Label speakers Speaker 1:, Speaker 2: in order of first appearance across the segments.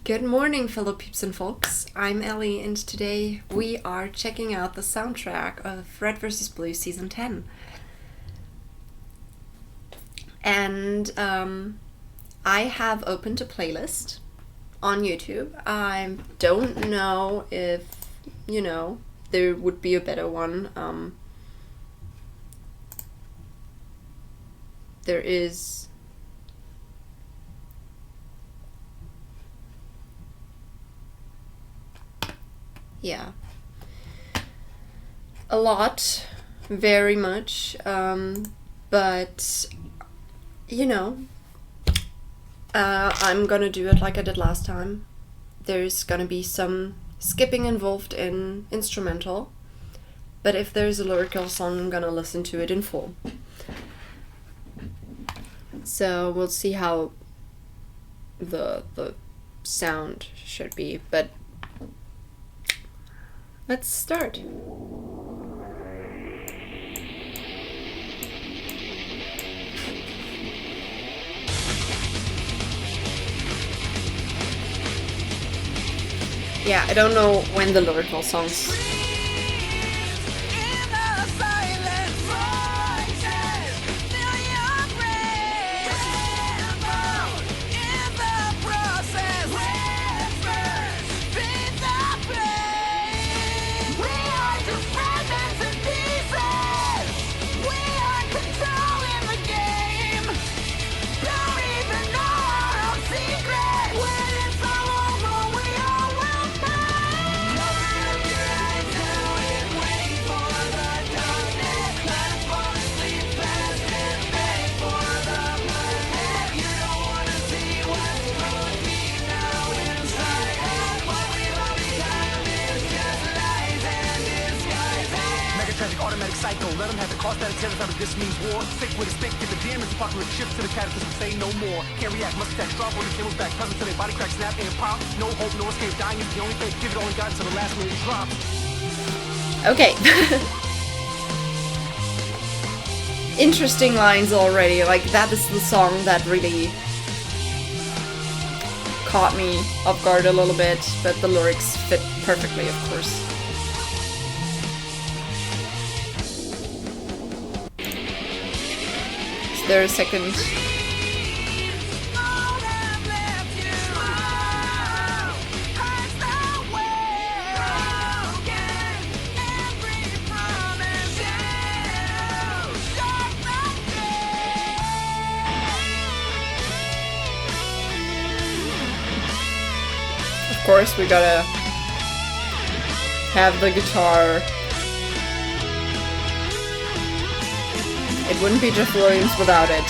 Speaker 1: Good morning, fellow peeps and folks. I'm Allie, and today we are checking out the soundtrack of Red vs. Blue Season 10. And I have opened a playlist on YouTube. I don't know if, there would be a better one. There is... Yeah. A lot. Very much. But, I'm gonna do it like I did last time. There's gonna be some skipping involved in instrumental. But if there's a lyrical song, I'm gonna listen to it in full. So we'll see how the sound should be, but let's start. Yeah, I don't know when the lyrical songs.
Speaker 2: Let them have the cost that it out of this means war. Sick with a stick, get the damage, apocalypse shift to the cataclysm, say no more. Can't react, must attack, strong for the camel's back, cousin to their body crack, snap and pop. No hope, no escape, dying is the only fate. Give it all you got until the last minute drops.
Speaker 1: Okay. Interesting lines already. Like, that is the song that really caught me off guard a little bit, but the lyrics fit perfectly, of course. Is there a second? Of course, we gotta have the guitar. It wouldn't be Jeff Williams without it.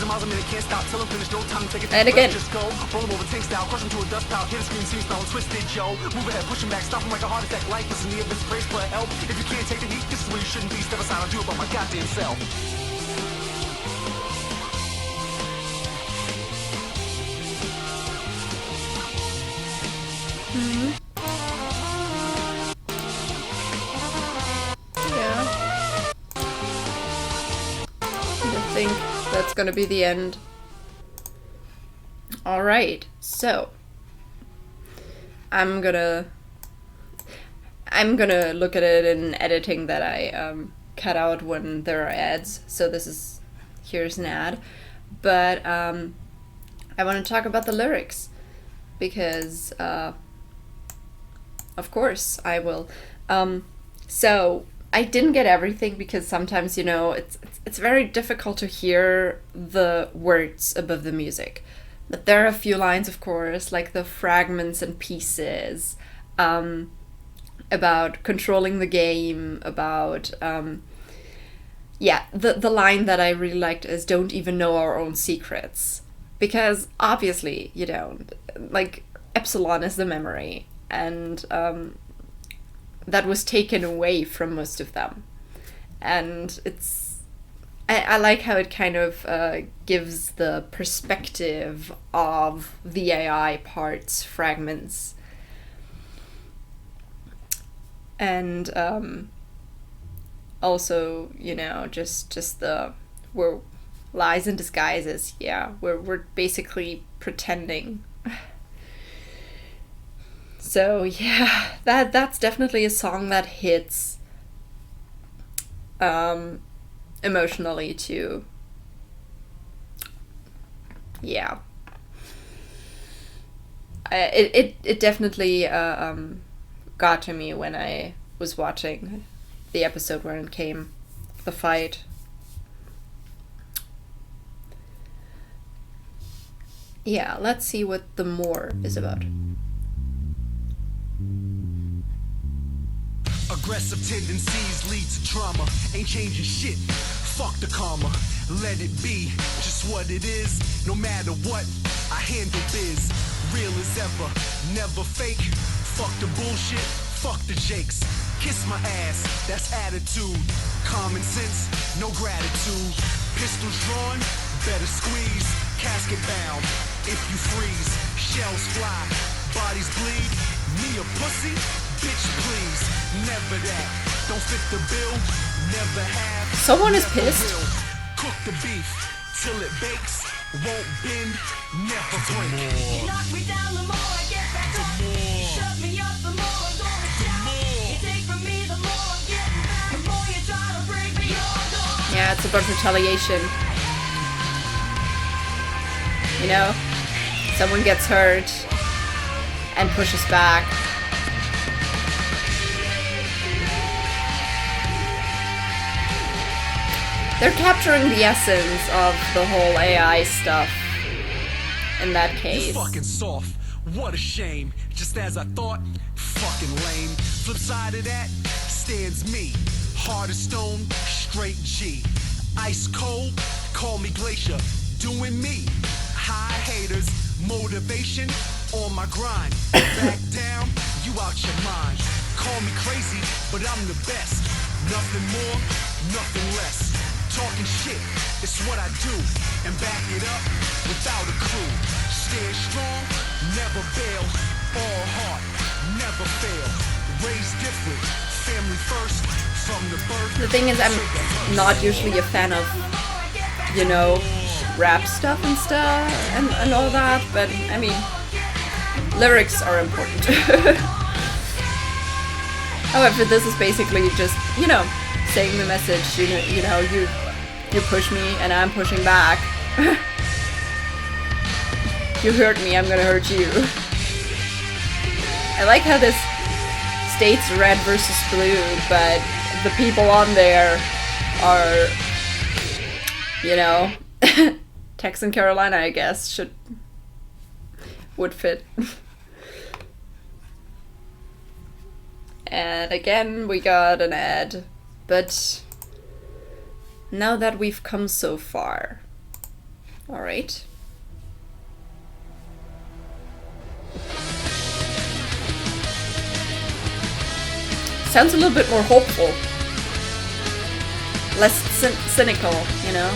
Speaker 2: Miles a minute, can't stop till I'm finished, no time to take it.
Speaker 1: And again.
Speaker 2: Just go, roll them over tank style, crush them to a dust pile, hit a screen, seam style, twisted Joe. Move ahead, push him back, stop him like a heart attack. Life is in the abyss, praise for help. If you can't take the heat, this is where you shouldn't be. Step aside, I'll do it by my goddamn self.
Speaker 1: Yeah. I think that's gonna be the end. Alright, so I'm gonna look at it in editing that I cut out when there are ads. So here's an ad, but I want to talk about the lyrics because of course I will. So I didn't get everything because sometimes it's very difficult to hear the words above the music. But there are a few lines, of course, like the fragments and pieces, about controlling the game, about, the line that I really liked is, don't even know our own secrets. Because, obviously, you don't. Like, Epsilon is the memory, and that was taken away from most of them. And I like how it kind of gives the perspective of the AI parts, fragments. And also, you know, just the we're lies and disguises. Yeah, we're basically pretending. So yeah, that's definitely a song that hits emotionally too. Yeah. It definitely got to me when I was watching the episode when it came, the fight. Yeah, let's see what the more is about.
Speaker 2: Aggressive tendencies lead to trauma. Ain't changing shit. Fuck the karma. Let it be just what it is. No matter what, I handle biz. Real as ever, never fake. Fuck the bullshit. Fuck the jakes. Kiss my ass. That's attitude. Common sense. No gratitude. Pistols drawn. Better squeeze. Casket bound. If you freeze. Shells fly. Bodies bleed. Me a pussy? Bitch, please, never that. Don't fit the bill, never have.
Speaker 1: Someone is pissed.
Speaker 2: Cook the beef till it bakes, won't bend, never break. You knock me down, the more I get back up. You shut me up, the more I'm gonna shout. You take from me, the more I'm getting back. The more you try to break me on.
Speaker 1: Yeah, it's about retaliation. You know, someone gets hurt and pushes back. They're capturing the essence of the whole AI stuff in that case.
Speaker 2: You fucking soft, what a shame. Just as I thought, fucking lame. Flip side of that stands me. Hard as stone, straight G. Ice cold, call me glacier. Doing me. High haters, motivation on my grind. Back down, you out your mind. Call me crazy, but I'm the best. Nothing more, nothing less. Talking shit, it's what I do. And back it up without a clue. Stand strong, never bail. All heart, never fail. Raised different, family first. From the birth.
Speaker 1: The thing is, I'm not usually a fan of, you know, rap stuff and stuff and all that, but I mean, lyrics are important. However, this is basically just, you know, saying the message, you know, you push me and I'm pushing back. You hurt me, I'm gonna hurt you. I like how this states red versus blue, but the people on there are, you know, Texas and Carolina, I guess, would fit. And again, we got an ad, but now that we've come so far, all right. Sounds a little bit more hopeful, less cynical, you know.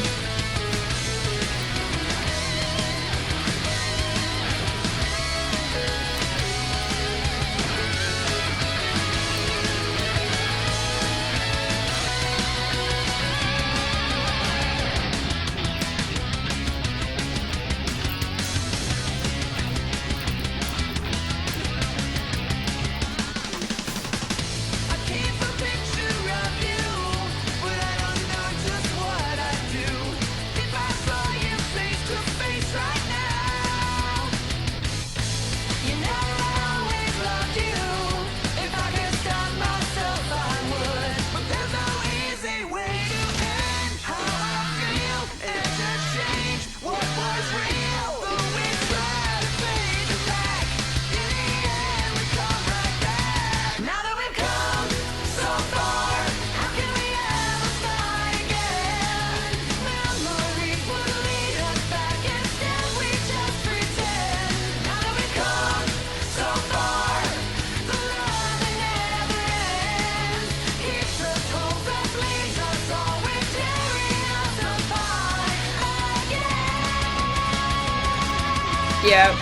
Speaker 1: Yeah.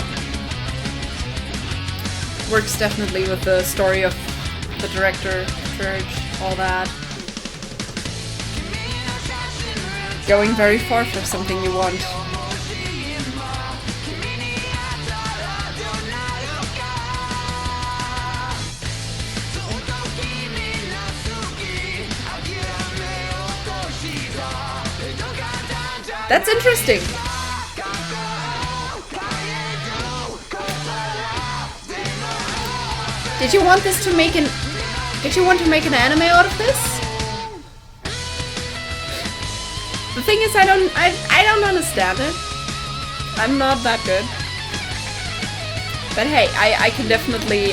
Speaker 1: Works definitely with the story of the director, church, all that. Going very far for something you want. That's interesting. Did you want this to make an... Did you want to make an anime out of this? The thing is, I don't understand it. I'm not that good. But hey, I can definitely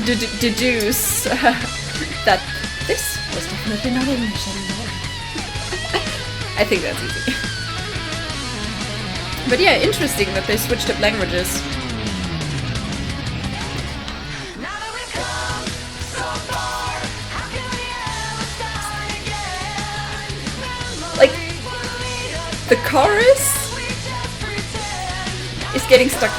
Speaker 1: deduce that this was definitely not English anymore. I think that's easy. But yeah, interesting that they switched up languages. Like, the chorus is getting stuck.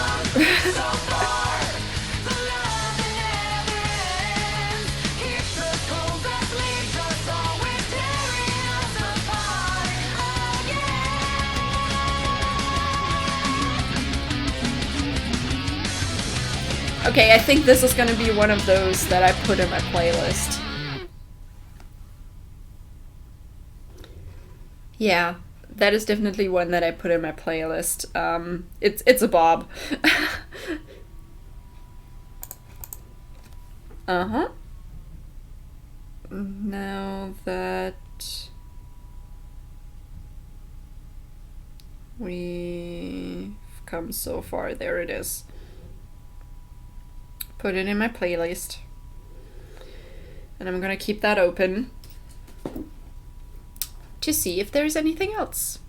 Speaker 1: Okay, I think this is gonna be one of those that I put in my playlist. Yeah, that is definitely one that I put in my playlist. It's a bob. Uh-huh. Now that we've come so far, there it is. Put it in my playlist. And I'm gonna keep that open to see if there's anything else.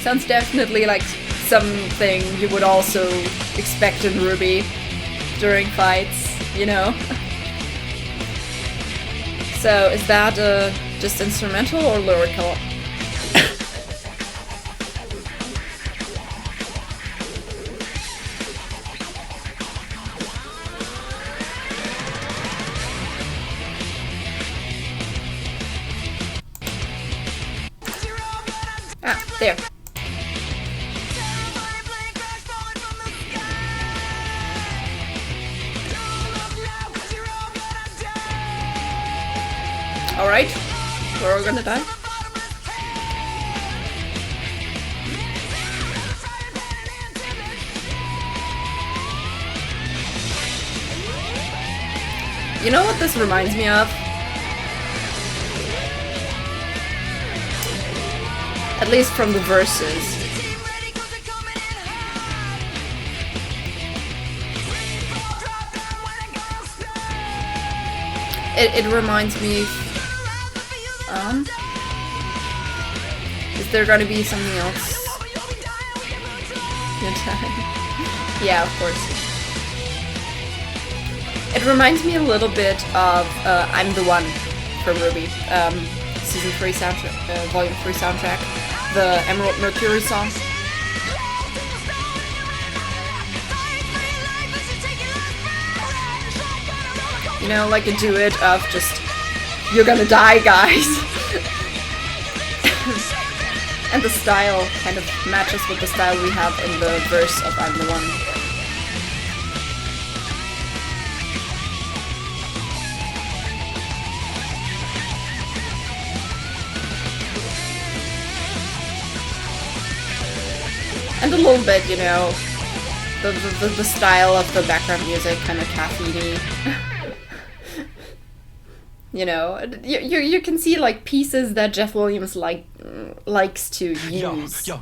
Speaker 1: Sounds definitely like something you would also expect in RWBY during fights, you know? So, is that just instrumental or lyrical? Ah, there. Alright, we're all gonna die. You know what this reminds me of? At least from the verses. It reminds me... is there gonna be something else? Yeah, of course. It reminds me a little bit of I'm the One from RWBY. Season 3 soundtrack, Volume 3 soundtrack. The Emerald Mercury song. You know, like a duet of just, you're gonna die, guys. And the style kind of matches with the style we have in the verse of I'm the One. And a little bit, you know, the style of the background music, kind of caffeine-y. You know, you can see like pieces that Jeff Williams likes to use.
Speaker 2: Yo,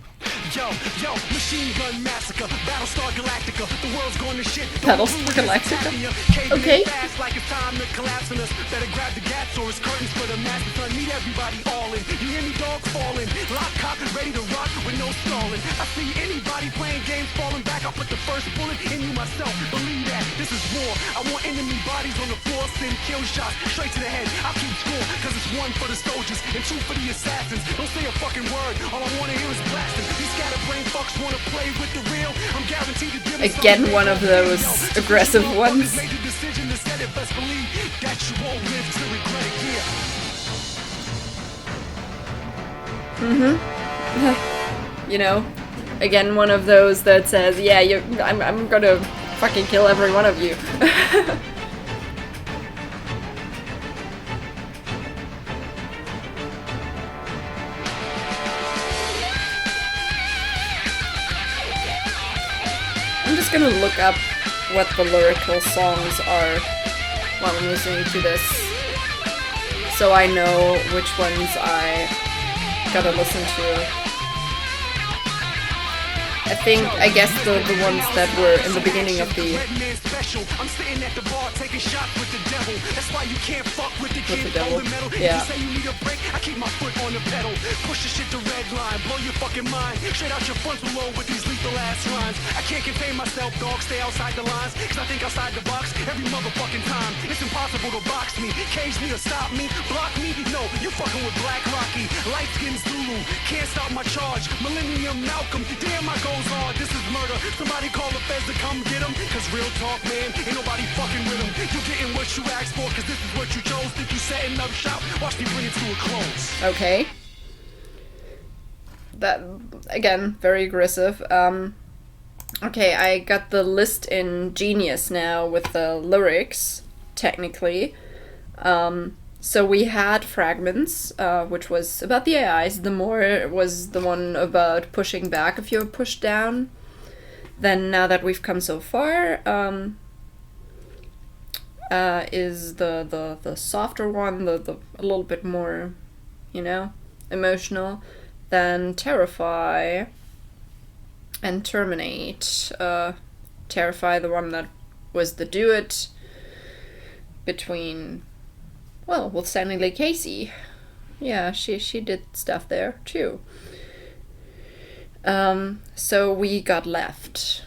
Speaker 2: machine gun massacre, Battlestar Galactica, the world's going to shit.
Speaker 1: Battlestar Galactica. Okay.
Speaker 2: Like it's time to collapse on us. Better grab the gats or his curtains for the master. Need everybody all in. You hear me, dogs falling. Lock, cop, ready to rock with no no stalling. I see anybody playing games falling back. I'll put the first bullet in you myself. Believe that this is war. I want enemy bodies on the floor. Send kill shots straight to the head. I'll keep score, cause it's one for the soldiers and two for the assassins. Don't say a fucking word. All I wanna hear is blasting. These scatterbrain fucks wanna play with the real. I'm guaranteed to give
Speaker 1: again one of those aggressive ones.
Speaker 2: Made the decision to set it, best believe that you won't live to regret it.
Speaker 1: You know, again one of those that says, yeah, I'm gonna fucking kill every one of you. I'm just gonna look up what the lyrical songs are while I'm listening to this, so I know which ones I gotta listen to. I guess the ones that were in the beginning of the
Speaker 2: I'm sitting at the bar taking shots with the devil. That's why you can't fuck with the kid
Speaker 1: devil.
Speaker 2: on the metal.
Speaker 1: Yeah.
Speaker 2: You say you need a break, I keep my foot on the pedal. Push the shit to red line, blow your fucking mind. Straight out your frontal lobe with these lethal ass rhymes. I can't contain myself, dog, stay outside the lines. Cause I think outside the box every motherfucking time. It's impossible to box me, cage me or stop me, block me. No, you fucking with Black Rocky, light skins Zulu. Can't stop my charge, Millennium Malcolm. Damn, my goes hard, this is murder. Somebody call the feds to come get him. Cause real talk, man, ain't nobody fucking with him. You getting what you asked for, cause this is what you chose. Think you setting up shop, watch me bring it to a close.
Speaker 1: Okay. That, again, very aggressive. Okay, I got the list in Genius now with the lyrics, technically. So we had Fragments, which was about the AIs. The More was the one about pushing back if you're pushed down. Then now that we've come so far, is the softer one, the a little bit more, you know, emotional. Then Terrify and Terminate. Terrify, the one that was the duet between, well, with Stanley Lee Casey. Yeah, she did stuff there too. So we got left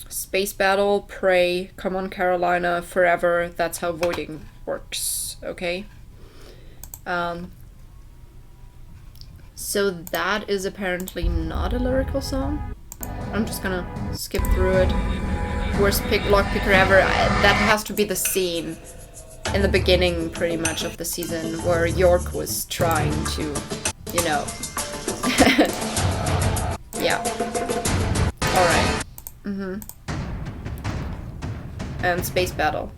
Speaker 1: Space Battle, Pray, Come On Carolina, Forever. That's how voiding works, okay? So that is apparently not a lyrical song. I'm just gonna skip through it. Worst lockpicker ever. That has to be the scene in the beginning, pretty much, of the season where York was trying to, you know. Yeah. Alright. And Space Battle.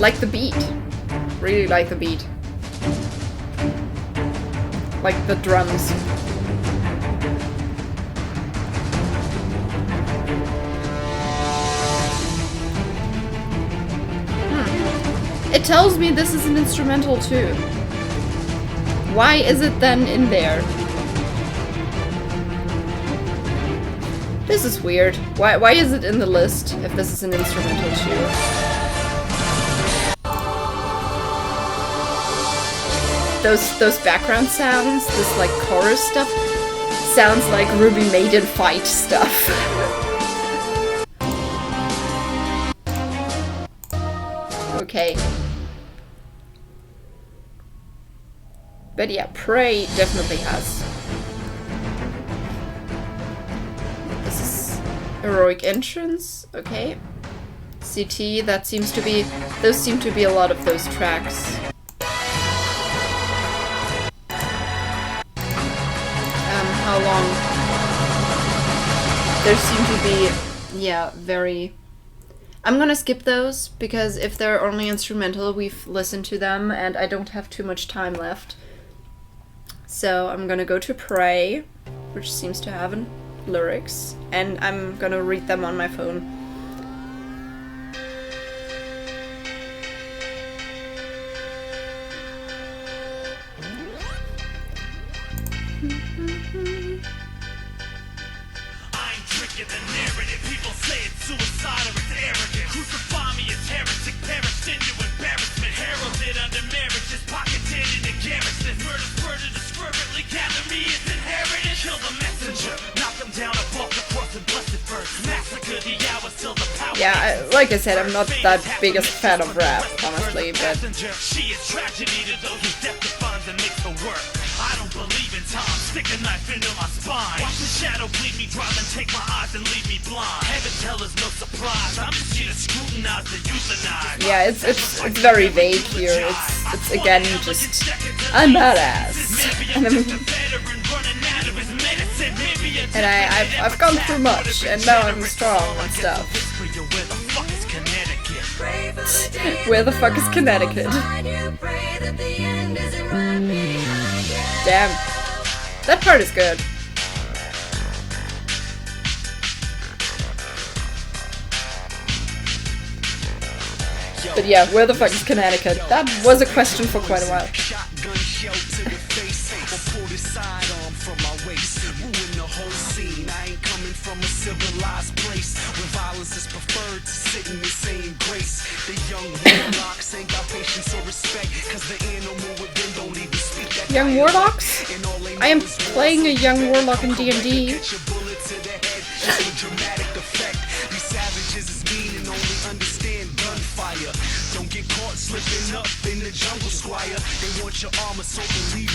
Speaker 1: Like the beat. Really like the beat. Like the drums. It tells me this is an instrumental too. Why is it then in there? This is weird. Why is it in the list if this is an instrumental too? Those background sounds, this like chorus stuff, sounds like Ruby Maiden fight stuff. Okay. But yeah, Pray definitely has. This is Heroic Entrance, okay. CT, that seems to be, those seem to be a lot of those tracks. How long? There seem to be, yeah, very... I'm gonna skip those, because if they're only instrumental, we've listened to them, and I don't have too much time left. So I'm gonna go to Pray, which seems to have lyrics, and I'm gonna read them on my phone.
Speaker 2: The narrative, people say it's suicide or it's arrogant. Crucify me as heretic, perished into embarrassment. Heralded under marriage, just pocketed in the garrison.
Speaker 1: Yeah, like I said, I'm not that biggest fan of rap, honestly, but
Speaker 3: She is tragedy to those whose death defines and makes her work. I don't believe in time, stick a knife into my spine. Watch the shadow bleed me dry, then take my eyes and leave me blind. Heaven tell us no surprise, I'm just here to scrutinize the euthanize.
Speaker 1: yeah, it's very vague here. It's again just I'm badass, and I've gone through much, and now I'm strong and stuff. Where the fuck is Connecticut? Damn, that part is good. But yeah, where the fuck is Connecticut? That was a question for quite a while. Young warlocks? I am playing a young warlock in D&D.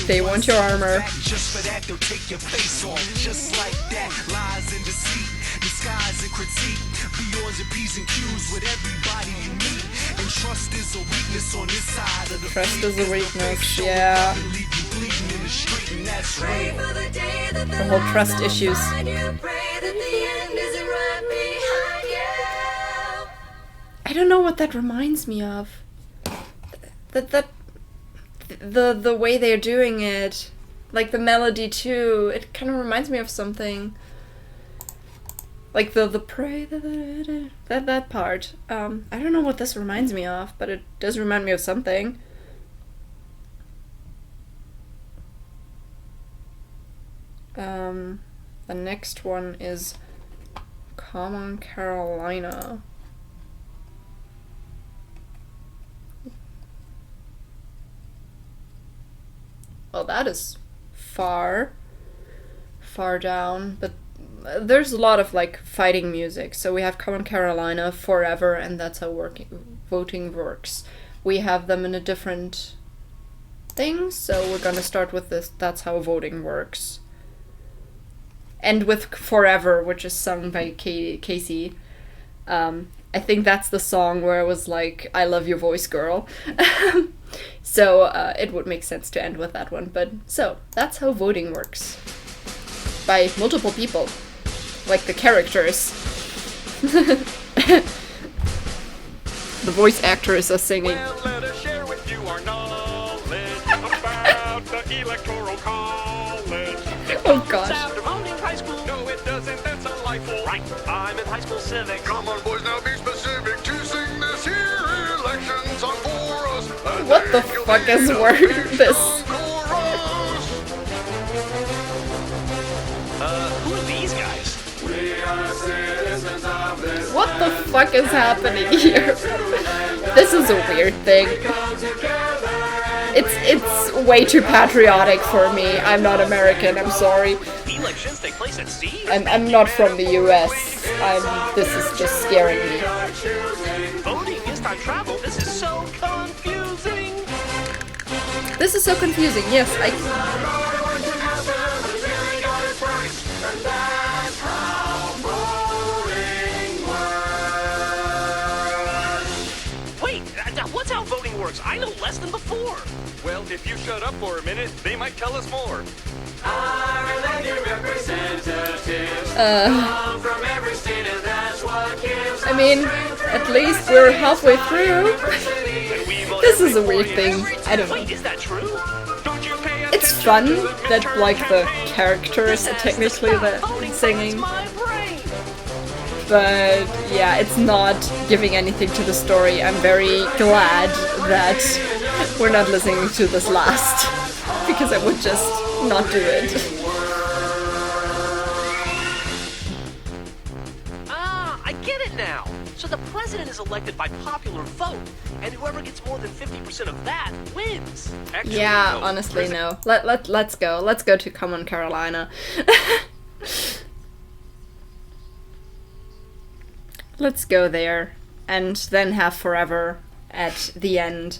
Speaker 1: They want your armor.
Speaker 3: Just for that, they'll take your face off. Just like that, lies and deceit, disguise and critique. Beyonds and P's and Q's with everybody you meet. And trust is a weakness on this side of the
Speaker 1: Trust is a weakness, yeah. The whole trust issues. I don't know what that reminds me of. The way they're doing it, like the melody too, it kind of reminds me of something. Like the pray, that part. I don't know what this reminds me of, but it does remind me of something. The next one is Common Carolina. Well, that is far down, but there's a lot of like fighting music. So we have Common Carolina, Forever, and That's How Voting Works. We have them in a different thing, so we're gonna start with this. That's How Voting Works. And with Forever, which is sung by Casey. I think that's the song where it was like, I love your voice, girl. So it would make sense to end with that one. But so, That's How Voting Works. By multiple people. Like the characters. The voice actors are singing.
Speaker 4: Well, let us share with you our knowledge about the electoral college.
Speaker 1: Oh gosh.
Speaker 4: After voting high school. No, it doesn't. That's unlikely. Right. I'm in high school civics.
Speaker 5: Come on, boys, now be specific. Choosing this here elections are for us.
Speaker 1: What the fuck is this?
Speaker 4: Who are these guys?
Speaker 1: What the fuck is happening here? This is a weird thing. It's way too patriotic for me. I'm not American, I'm sorry.
Speaker 4: The elections take place at sea?
Speaker 1: I'm not from the US. This is just scaring me.
Speaker 4: Voting is time travel. This is so confusing.
Speaker 1: This is so confusing, yes,
Speaker 4: Wait, what's how voting works? I know less than before.
Speaker 6: Well, if you shut up for a minute, they might tell us more.
Speaker 7: Our elected representatives come from every state, and that's what gives
Speaker 1: I mean, at least we're halfway through. This is a weird thing. I don't know.
Speaker 4: Wait, is that true?
Speaker 6: Don't you pay
Speaker 1: It's fun that, like, the characters are technically the singing. But, yeah, it's not giving anything to the story. I'm very glad that we're not listening to this last. Because I would just not do it.
Speaker 4: Ah, I get it now. So the president is elected by popular vote, and whoever gets more than 50% of that wins.
Speaker 6: Actually,
Speaker 1: Yeah,
Speaker 6: no.
Speaker 1: honestly, no. Let's go. Let's go to Common Carolina. let's go there and then have Forever at the end.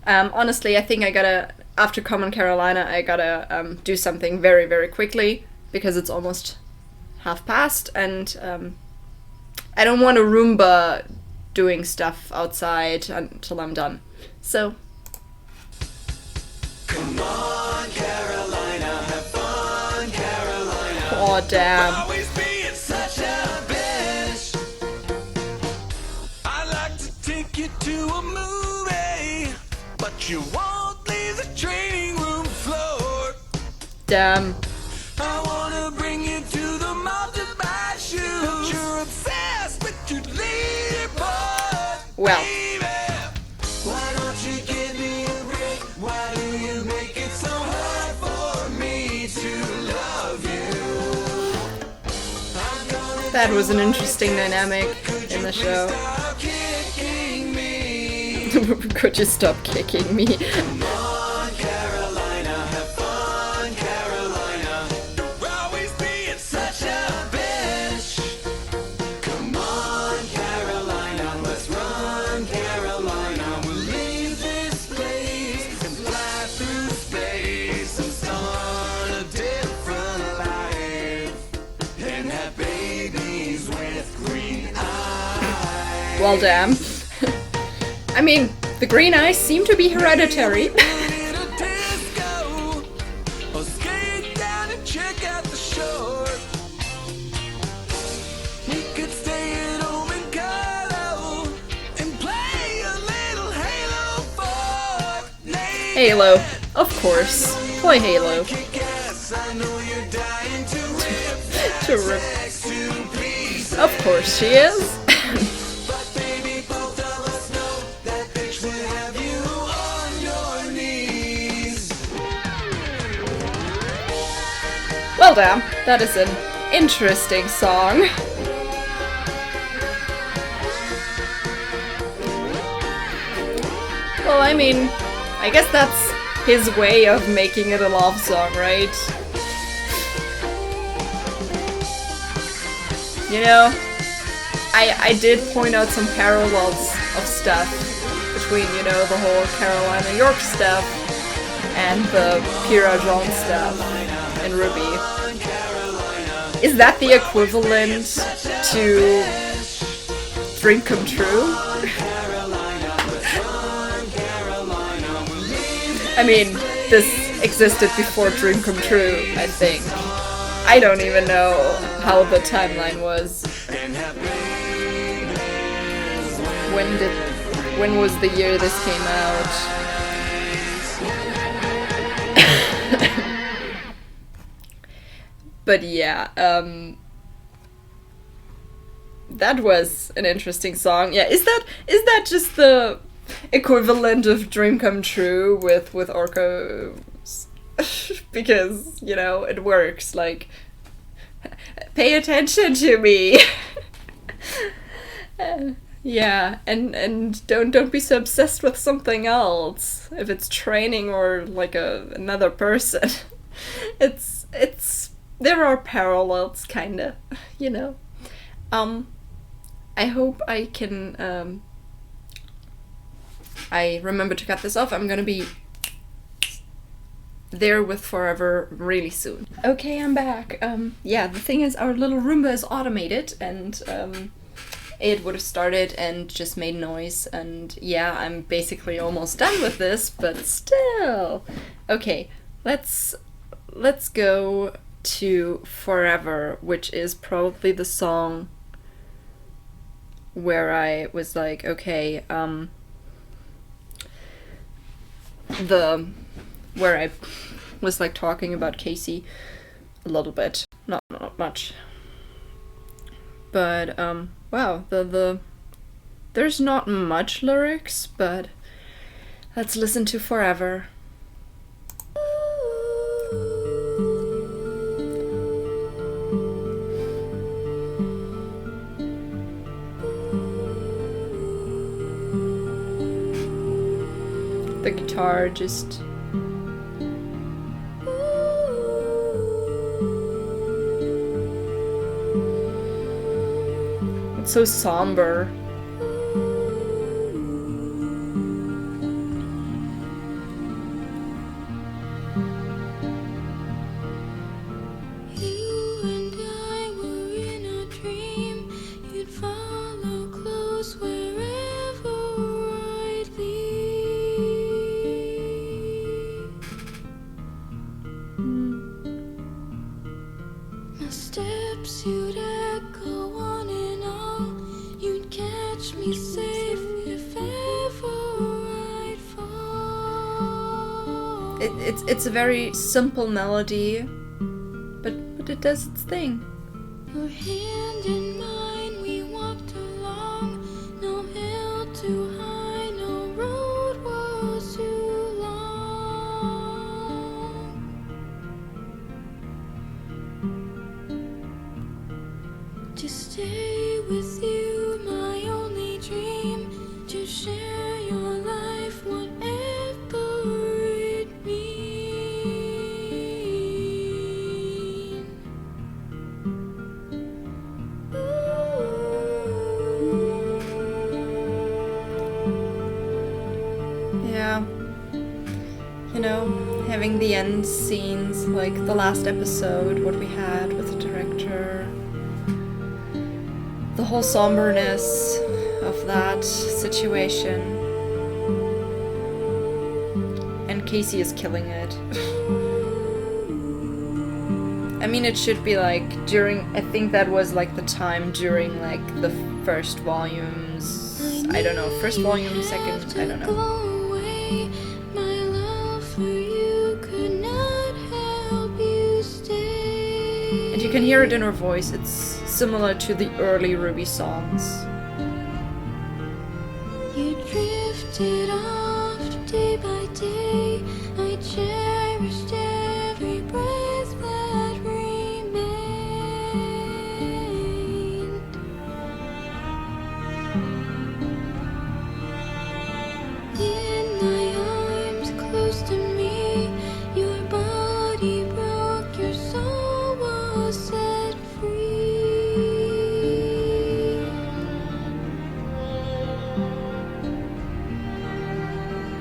Speaker 1: Honestly, I think I gotta, after Common Carolina, I gotta do something very, very quickly because it's almost past, and I don't want a Roomba doing stuff outside until I'm done. So.
Speaker 7: Come on, Carolina, have fun, Carolina.
Speaker 1: Oh, damn.
Speaker 7: Always being such a bitch. I like to take you to a movie, but you won't leave the training room floor.
Speaker 1: Damn.
Speaker 7: I wanna bring you to the mall to buy shoes. You're obsessed with your leaderboard.
Speaker 1: Well.
Speaker 7: Baby, why don't you give me a break? Why do you make it so hard for me to love you?
Speaker 1: That was an interesting dynamic in the show.
Speaker 7: Stop kicking me.
Speaker 1: Could you stop kicking me?
Speaker 7: Come on, Carolina, have fun, Carolina. You're always being such a bitch. Come on, Carolina, let's run, Carolina. We'll leave this place and fly through space and start a different life and have babies with green eyes.
Speaker 1: Well, damn. I mean, the green eyes seem to be hereditary. Halo, of course. Play Halo. To rip. Of course she is. Well, damn, that is an interesting song. Well, I mean, I guess that's his way of making it a love song, right? You know, I did point out some parallels of stuff between, you know, the whole Carolina York stuff and the Pira John stuff in RWBY. Is that the equivalent to Dream Come True? I mean, this existed before Dream Come True, I think. I don't even know how the timeline was. When was the year this came out? But yeah, that was an interesting song. Yeah, is that just the equivalent of Dream Come True with Orcos? Because, you know, it works, like, pay attention to me. Yeah, and don't be so obsessed with something else. If it's training or like another person. It's there are parallels, kinda, you know. I hope I can I remember to cut this off. I'm gonna be there with Forever really soon. Okay, I'm back. Yeah, the thing is, our little Roomba is automated, and it would have started and just made noise, and yeah, I'm basically almost done with this, but still. Okay, let's go to Forever, which is probably the song where I was like, okay, where I was like talking about Casey a little bit, not much, but wow, there's not much lyrics, but let's listen to Forever. The guitar just It's so somber.
Speaker 8: You and I were in a dream. You'd follow close wherever I'd lead. My steps you'd echo on and on. You'd catch me safe if ever I'd fall.
Speaker 1: It's a very simple melody, but it does its thing.
Speaker 8: Your hand in mine, we walked along. No hill too high, no road was too long. To stay with you, my only dream. To share your life, whatever it means.
Speaker 1: Yeah. You know, having the end scenes, like the last episode, what we had with the director, the whole somberness of that situation. And Casey is killing it. I mean, it should be like I think that was like the time during like the first volumes. I don't know, first volume, second, I don't know.
Speaker 8: Go away. My love for you could not help you stay.
Speaker 1: And you can hear it in her voice, it's similar to the early RWBY songs.
Speaker 8: You drifted off day by day. I cherished every breath that remained. In my arms, close to me, your body broke, your soul was set free.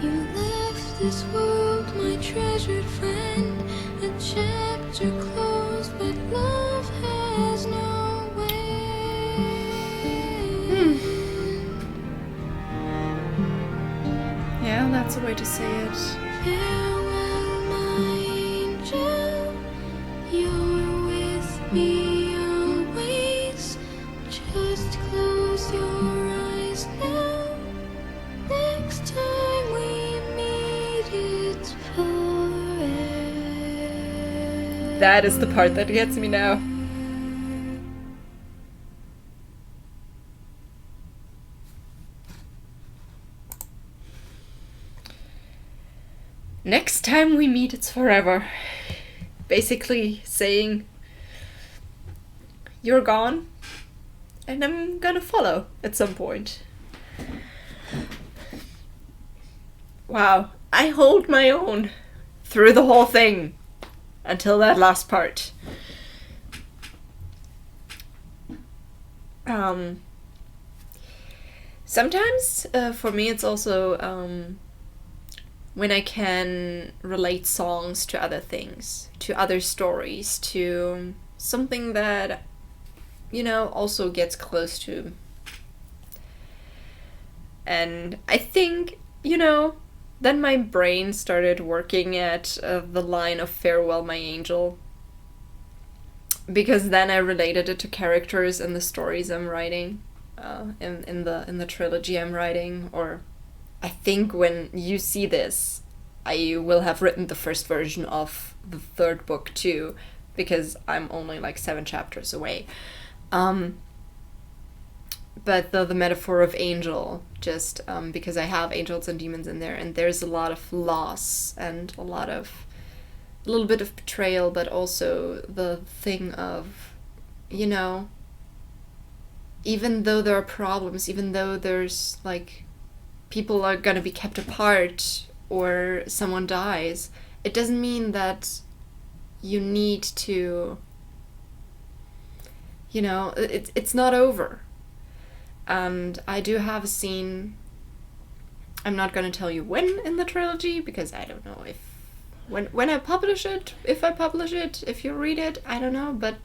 Speaker 8: You left this world, my treasured friend. A chapter closed, but love has no end.
Speaker 1: Yeah, that's a way to say it.
Speaker 8: Farewell, my angel. You're with me always. Just close your eyes now. Next time we meet, it's forever.
Speaker 1: That is the part that gets me now. Next time we meet, it's forever. Basically saying, you're gone, and I'm gonna follow at some point. Wow, I hold my own through the whole thing until that last part. Sometimes for me it's also when I can relate songs to other things, to other stories, to something that, you know, also gets close to. And I think, you know, then my brain started working at the line of "Farewell, my angel," because then I related it to characters in the stories I'm writing, in the trilogy I'm writing. Or I think when you see this, I will have written the first version of the third book too, because I'm only like 7 chapters away. But the metaphor of angel, just because I have angels and demons in there, and there's a lot of loss and a little bit of betrayal, but also the thing of, you know, even though there are problems, even though there's like people are gonna be kept apart or someone dies, it doesn't mean that you need to, you know, it's not over. And I do have a scene, I'm not gonna tell you when in the trilogy, because I don't know if when I publish it, if I publish it, if you read it, I don't know, but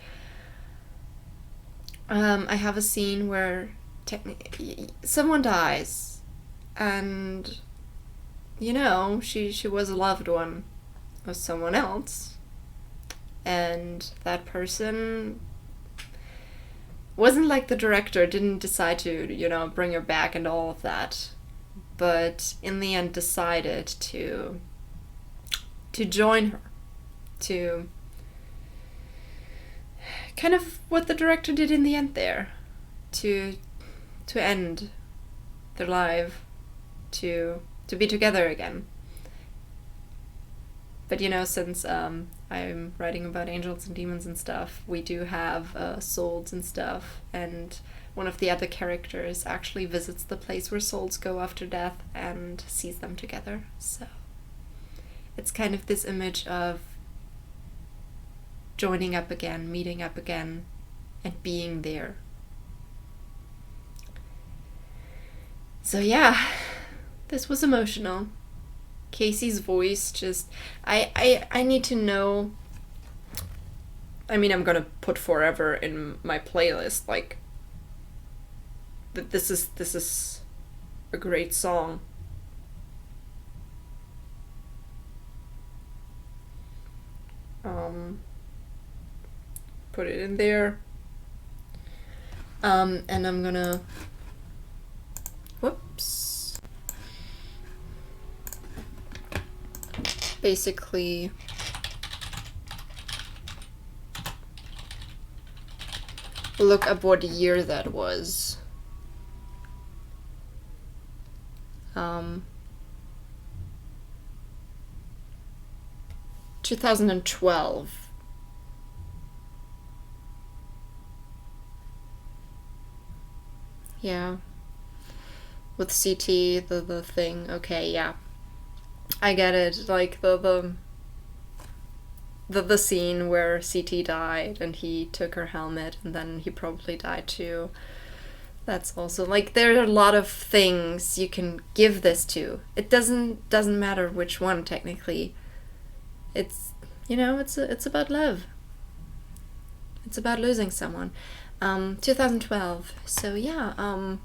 Speaker 1: I have a scene where technically someone dies, and you know, she was a loved one of someone else, and that person wasn't like the director didn't decide to, you know, bring her back and all of that, but in the end decided to join her, to kind of what the director did in the end there, to end their life, to be together again. But you know, since I'm writing about angels and demons and stuff, we do have souls and stuff, and one of the other characters actually visits the place where souls go after death and sees them together. So it's kind of this image of joining up again, meeting up again, and being there. So yeah, this was emotional. Casey's voice just, I need to know, I mean, I'm gonna put Forever in my playlist, like, this is a great song. Put it in there. And I'm gonna, whoops, basically look up what year that was. 2012. Yeah. With CT, the thing. Okay, yeah. I get it. Like the scene where CT died and he took her helmet and then he probably died too. That's also, like, there are a lot of things you can give this to. It doesn't matter which one technically. It's, you know, it's about love. It's about losing someone. 2012. So yeah,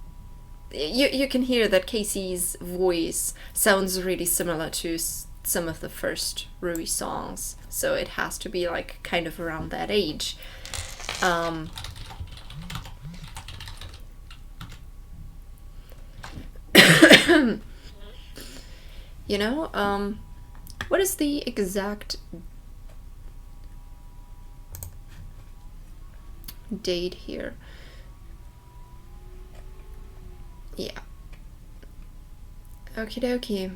Speaker 1: you can hear that Casey's voice sounds really similar to some of the first RWBY songs. So it has to be like kind of around that age. You know, what is the exact date here? Yeah. Okie dokie.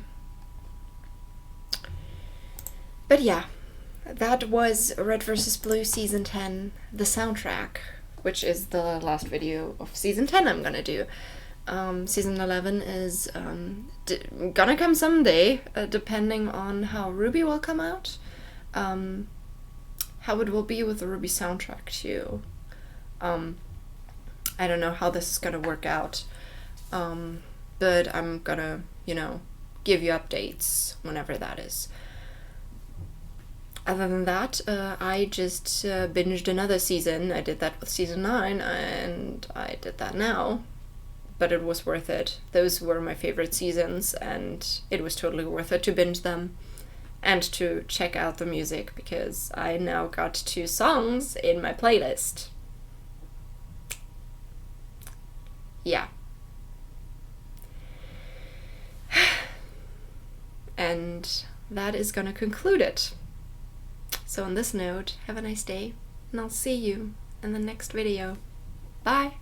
Speaker 1: But yeah, that was Red vs. Blue Season 10, the soundtrack, which is the last video of Season 10 I'm gonna do. Season 11 is gonna come someday, depending on how RWBY will come out. How it will be with the RWBY soundtrack too. I don't know how this is gonna work out, but I'm gonna, you know, give you updates whenever that is. Other than that, I just binged another season. I did that with Season 9, and I did that now. But it was worth it. Those were my favorite seasons, and it was totally worth it to binge them and to check out the music, because I now got 2 songs in my playlist. Yeah. And that is gonna conclude it. So on this note, have a nice day, and I'll see you in the next video. Bye!